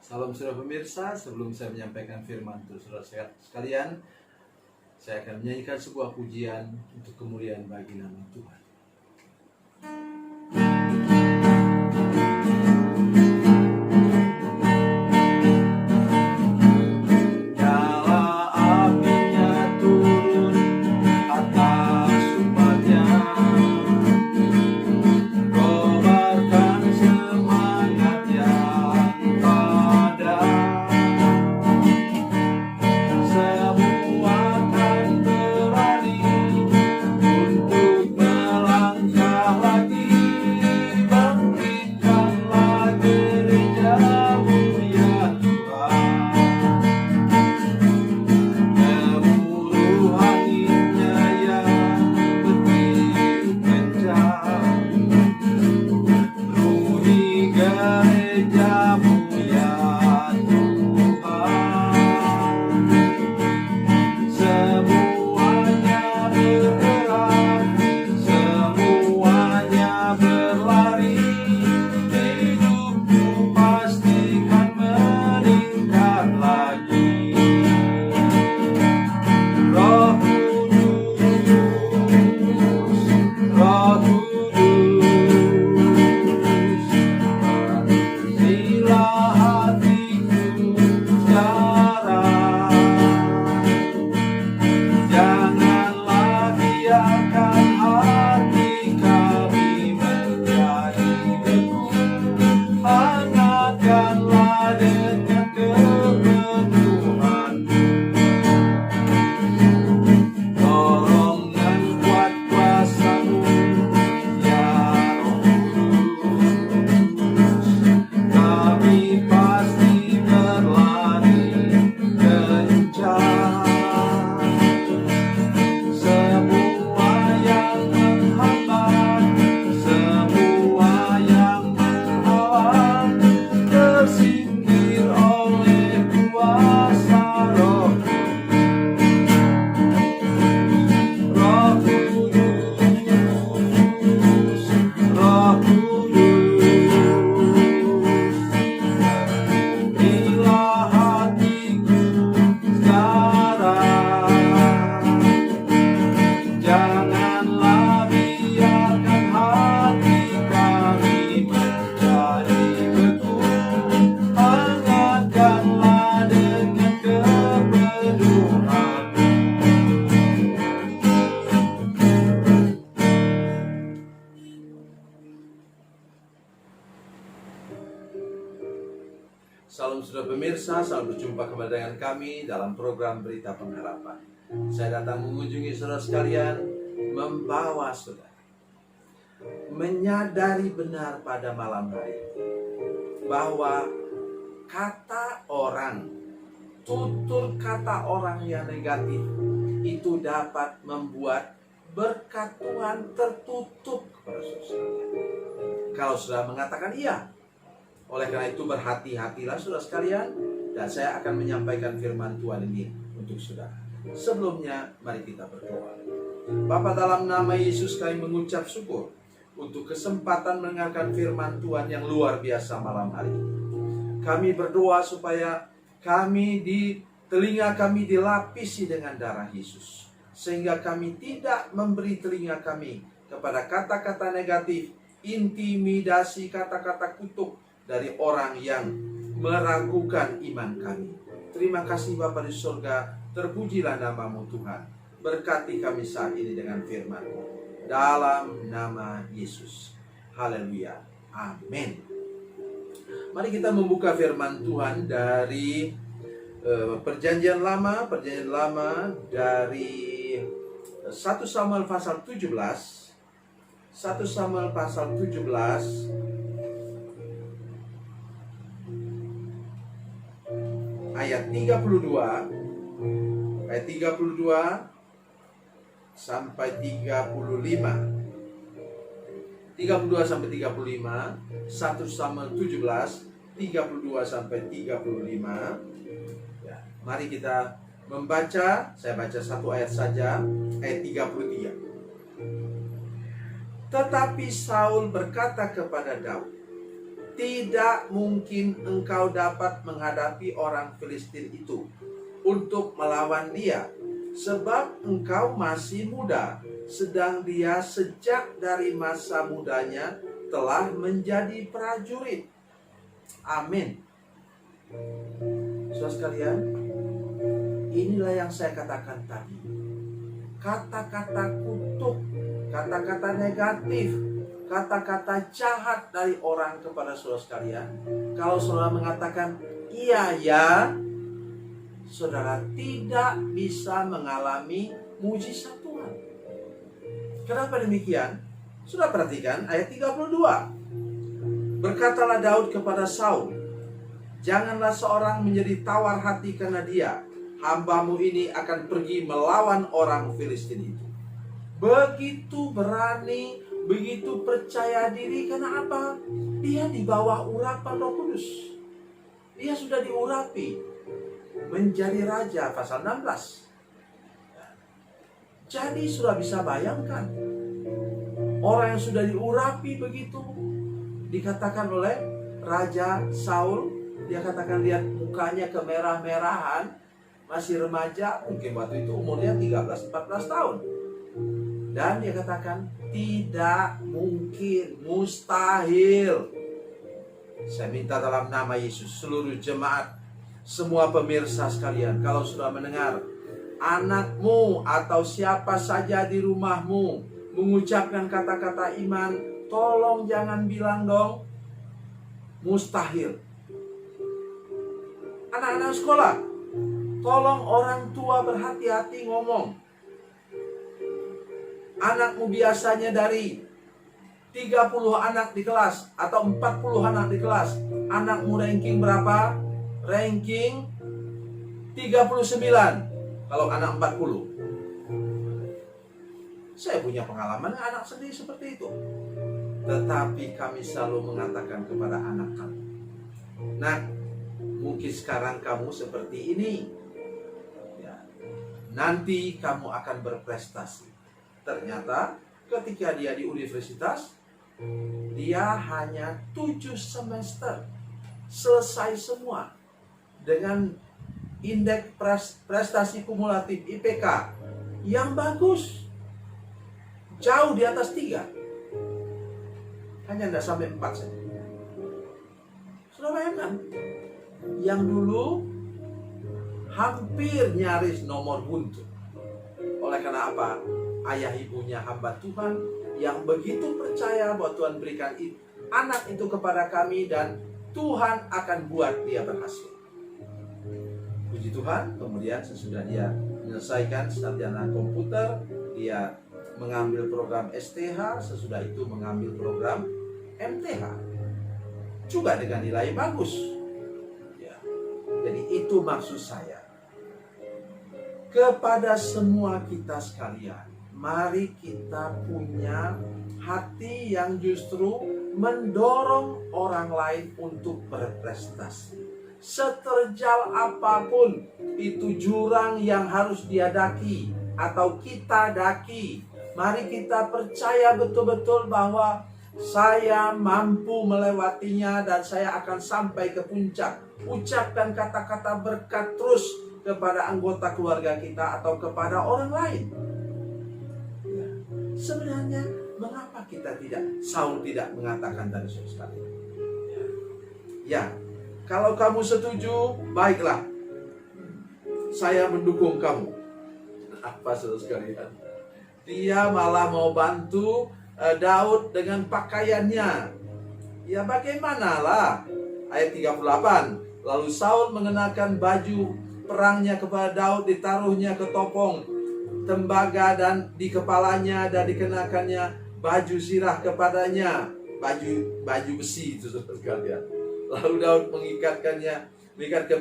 Salam saudara pemirsa, sebelum saya menyampaikan firman untuk saudara sekalian, saya akan menyanyikan sebuah pujian untuk kemuliaan bagi nama Tuhan. Salam saudara pemirsa, selamat berjumpa kembali dengan kami dalam program Berita Pengharapan. Saya datang mengunjungi saudara sekalian, membawa saudara menyadari benar pada malam hari bahwa kata orang, tutur kata orang yang negatif itu dapat membuat berkat Tuhan tertutup kepada saudara sekalian. Kalau saudara mengatakan iya, oleh karena itu berhati-hatilah saudara sekalian, dan saya akan menyampaikan firman Tuhan ini untuk saudara. Sebelumnya mari kita berdoa. Bapa, dalam nama Yesus kami mengucap syukur untuk kesempatan mendengarkan firman Tuhan yang luar biasa malam hari ini. Kami berdoa supaya telinga kami dilapisi dengan darah Yesus, sehingga kami tidak memberi telinga kami kepada kata-kata negatif, intimidasi, kata-kata kutuk dari orang yang meragukan iman kami. Terima kasih Bapa di surga, terpujilah namamu Tuhan. Berkati kami saat ini dengan firman-Mu, dalam nama Yesus. Haleluya. Amin. Mari kita membuka firman Tuhan dari Perjanjian Lama dari 1 Samuel pasal 17. 1 Samuel pasal 17 ayat 32 sampai 35. 32 sampai 35, 1 Samuel 17 32 sampai 35. Ya, mari kita membaca. Saya baca satu ayat saja, ayat 33. Tetapi Saul berkata kepada Daud, tidak mungkin engkau dapat menghadapi orang Filistin itu untuk melawan dia, sebab engkau masih muda, sedang dia sejak dari masa mudanya telah menjadi prajurit. Amin. Saudara sekalian, inilah yang saya katakan tadi. Kata-kata kutuk, kata-kata negatif, kata-kata jahat dari orang kepada saudara sekalian. Kalau saudara mengatakan iya ya, saudara tidak bisa mengalami mujizat Tuhan. Kenapa demikian? Sudah perhatikan ayat 32. Berkatalah Daud kepada Saul, janganlah seorang menjadi tawar hati karena dia. Hambamu ini akan pergi melawan orang Filistin itu. Begitu berani, begitu percaya diri. Karena apa? Dia di bawah urapan Roh Kudus. Dia sudah diurapi menjadi raja, pasal 16. Jadi sudah bisa bayangkan, orang yang sudah diurapi begitu, dikatakan oleh Raja Saul, dia katakan lihat mukanya kemerah-merahan, masih remaja, mungkin waktu itu umurnya 13-14 tahun. Dan dia katakan tidak mungkin, mustahil. Saya minta dalam nama Yesus, seluruh jemaat, semua pemirsa sekalian, kalau sudah mendengar anakmu atau siapa saja di rumahmu mengucapkan kata-kata iman, tolong jangan bilang dong mustahil. Anak-anak sekolah, tolong orang tua berhati-hati ngomong. Anakmu biasanya dari 30 anak di kelas atau 40 anak di kelas, anakmu ranking berapa? Ranking 39 kalau anak 40. Saya punya pengalaman anak sendiri seperti itu. Tetapi kami selalu mengatakan kepada anak kami, nak, mungkin sekarang kamu seperti ini ya, nanti kamu akan berprestasi. Ternyata ketika dia di universitas, dia hanya 7 semester selesai semua dengan indeks prestasi kumulatif IPK yang bagus, jauh di atas 3, hanya tidak sampai 4 saja. Sudah bayangkan, yang dulu hampir nyaris nomor buntut. Oleh karena apa? Ayah ibunya hamba Tuhan yang begitu percaya bahwa Tuhan berikan anak itu kepada kami dan Tuhan akan buat dia berhasil. Puji Tuhan, kemudian sesudah dia menyelesaikan sarjana komputer, dia mengambil program STH, sesudah itu mengambil program MTH. Juga dengan nilai bagus. Ya. Jadi itu maksud saya. Kepada semua kita sekalian, mari kita punya hati yang justru mendorong orang lain untuk berprestasi. Seterjal apapun itu jurang yang harus dia daki atau kita daki, mari kita percaya betul-betul bahwa saya mampu melewatinya dan saya akan sampai ke puncak. Ucapkan kata-kata berkat terus kepada anggota keluarga kita atau kepada orang lain. Ya. Sebenarnya mengapa kita tidak, Saul tidak mengatakan tadi sekali? Ya, kalau kamu setuju, baiklah, saya mendukung kamu. Apa saudara sekalian? Dia malah mau bantu Daud dengan pakaiannya. Ya bagaimanalah? Ayat 38. Lalu Saul mengenakan baju perangnya kepada Daud, ditaruhnya ke topong tembaga dan di kepalanya, dan dikenakannya baju zirah kepadanya, baju besi itu saudara sekalian. Lalu Daud mengikatkan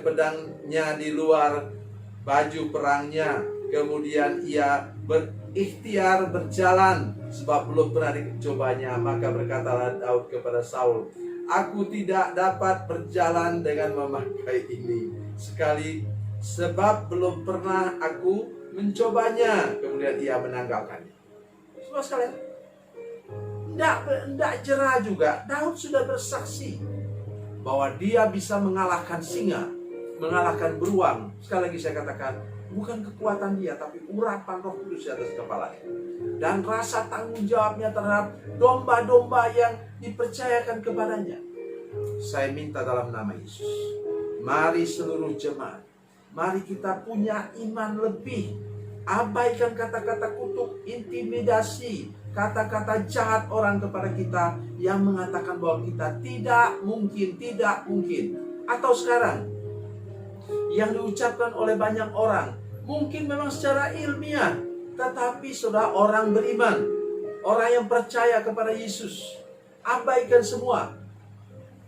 pedangnya di luar baju perangnya. Kemudian ia berikhtiar berjalan sebab belum pernah dicobanya. Maka berkatalah Daud kepada Saul, aku tidak dapat berjalan dengan memakai ini sekali, sebab belum pernah aku mencobanya. Kemudian ia menanggalkannya. Saudara sekalian, tidak jerah juga. Daud sudah bersaksi bahwa dia bisa mengalahkan singa, mengalahkan beruang. Sekali lagi saya katakan, bukan kekuatan dia, tapi urapan Roh Kudus di atas kepalanya. Dan rasa tanggung jawabnya terhadap domba-domba yang dipercayakan kepadanya. Saya minta dalam nama Yesus, mari seluruh jemaat, mari kita punya iman lebih. Abaikan kata-kata kutuk, intimidasi, kata-kata jahat orang kepada kita yang mengatakan bahwa kita tidak mungkin. Atau sekarang, yang diucapkan oleh banyak orang, mungkin memang secara ilmiah, tetapi saudara orang beriman, orang yang percaya kepada Yesus, abaikan semua.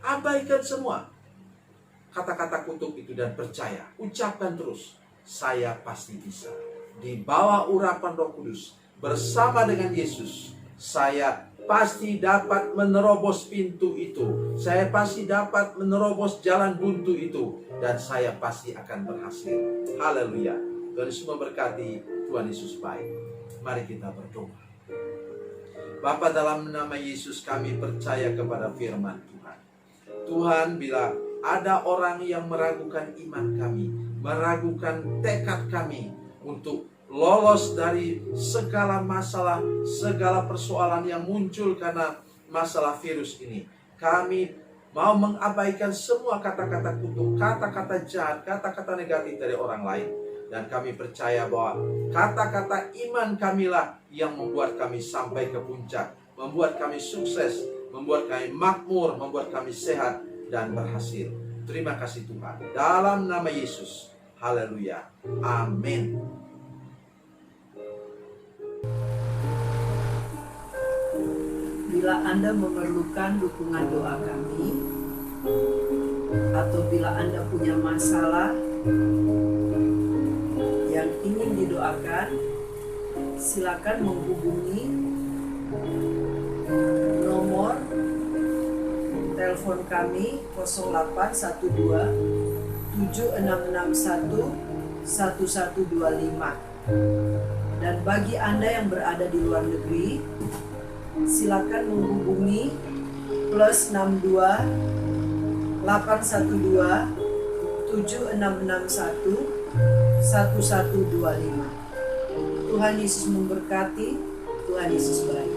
Abaikan semua kata-kata kutuk itu dan percaya. Ucapkan terus, saya pasti bisa. Di bawah urapan Roh Kudus, bersama dengan Yesus, saya pasti dapat menerobos pintu itu. Saya pasti dapat menerobos jalan buntu itu. Dan saya pasti akan berhasil. Haleluya. Tuhan Yesus memberkati. Tuhan Yesus baik. Mari kita berdoa. Bapa, dalam nama Yesus kami percaya kepada firman Tuhan. Tuhan, bila ada orang yang meragukan iman kami, meragukan tekad kami untuk lolos dari segala masalah, segala persoalan yang muncul karena masalah virus ini, kami mau mengabaikan semua kata-kata kutuk, kata-kata jahat, kata-kata negatif dari orang lain. Dan kami percaya bahwa kata-kata iman kamilah yang membuat kami sampai ke puncak, membuat kami sukses, membuat kami makmur, membuat kami sehat dan berhasil. Terima kasih Tuhan. Dalam nama Yesus. Haleluya. Amin. Bila Anda memerlukan dukungan doa kami, atau bila Anda punya masalah yang ingin didoakan, silakan menghubungi nomor telepon kami 0812 7661 1125. Dan bagi Anda yang berada di luar negeri, silakan menghubungi +62 812 7661 1125. Tuhan Yesus memberkati. Tuhan Yesus baik.